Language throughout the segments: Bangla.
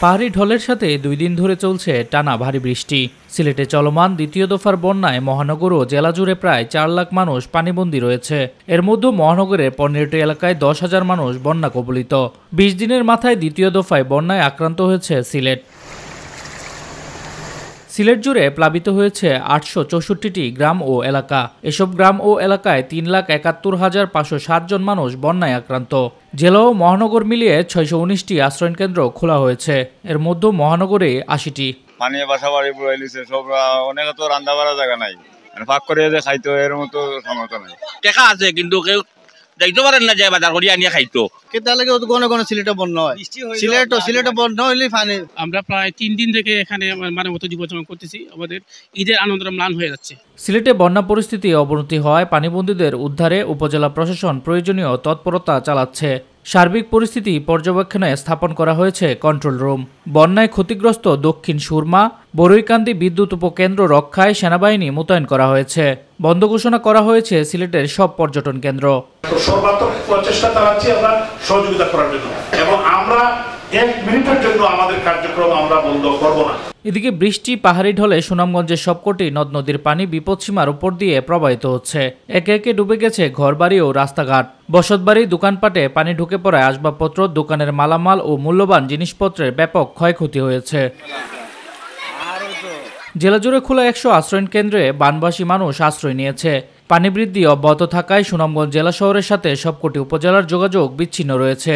পাহাড়ি ঢলের সাথে 2 দিন ধরে চলছে টানা ভারী বৃষ্টি। সিলেটে চলমান দ্বিতীয় দফার বন্যায় মহানগর ও জেলা জুড়ে প্রায় 4 লাখ মানুষ পানিবন্দী রয়েছে। এর মধ্যে মহানগরের 15টি এলাকায় 10,000 মানুষ বন্যা কবলিত। 20 দিনের মাথায় দ্বিতীয় দফায় বন্যায় আক্রান্ত হয়েছে সিলেট। সিলেট জুড়ে প্লাবিত হয়েছে 864টি গ্রাম ও এলাকা। এসব গ্রাম ও এলাকায় 3,71,507 জন মানুষ বন্যায় আক্রান্ত। জেলা ও মহানগর মিলিয়ে 619টি আশ্রয় কেন্দ্র খোলা হয়েছে। এর মধ্যে মহানগরে 80টি। পানি বাসা বাড়ি পুরাইলিছে সব, অনেক তো রান্না বাড়া জায়গা নাই, ফাঁক করে যে খাইতো এর মতো ক্ষমতা নাই। টেকা আছে কিন্তু কেউ যাইতে পারেন না, যায় বাজার করে আনিয়ে খাইতো। কেতালেগে গনে গনে সিলেটে বন্যা হয়, সিলেটে বন্যা হইলে পানি। আমরা প্রায় 3 দিন থেকে এখানে মানে মতো জীবনযাপন করতেছি। আমাদের ঈদের আনন্দ ম্লান হয়ে যাচ্ছে। সিলেটে বন্যা পরিস্থিতি অবনতি হওয়ায় পানিবন্দীদের উদ্ধারে উপজেলা প্রশাসন প্রয়োজনীয় তৎপরতা চালাচ্ছে। সার্বিক পরিস্থিতি পর্যবেক্ষণে স্থাপন করা হয়েছে কন্ট্রোল রুম। বন্যায় ক্ষতিগ্রস্ত দক্ষিণ সুরমা, বরুইকান্দি বিদ্যুৎ উপকেন্দ্র রক্ষায় সেনাবাহিনী মোতায়েন করা হয়েছে। বন্ধ ঘোষণা করা হয়েছে সিলেটের সব পর্যটন কেন্দ্র। সর্বাত্মক প্রচেষ্টা চালাচ্ছি আমরা সহযোগিতা করার জন্য, এবং আমরা 1 মিনিটের জন্য আমাদের কার্যক্রম আমরা বন্ধ করব না। এদিকে বৃষ্টি পাহাড়ি ঢলে সুনামগঞ্জের সবকটি নদ নদীর পানি বিপদসীমার উপর দিয়ে প্রবাহিত হচ্ছে। একে একে ডুবে গেছে ঘরবাড়ি ও রাস্তাঘাট। বসতবাড়ি, দোকানপাটে পানি ঢুকে পড়ায় আসবাবপত্র, দোকানের মালামাল ও মূল্যবান জিনিসপত্রের ব্যাপক ক্ষয়ক্ষতি হয়েছে। জেলা জুড়ে খোলা 100 আশ্রয় কেন্দ্রে বানবাসী মানুষ আশ্রয় নিয়েছে। পানি বৃদ্ধি অব্যাহত থাকায় সুনামগঞ্জ জেলা শহরের সাথে সবকটি উপজেলার যোগাযোগ বিচ্ছিন্ন রয়েছে।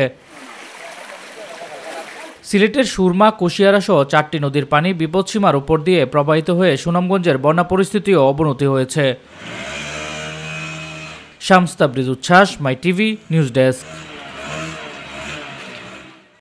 সিলেটের সুরমা, কুশিয়ারা সহ 4টি নদীর পানি বিপদসীমার উপর দিয়ে প্রবাহিত হয়ে সুনামগঞ্জের বন্যা পরিস্থিতিও অবনতি হয়েছে। শামস তাবরিজ উচ্ছ্বাস, মাই টিভি নিউজ ডেস্ক।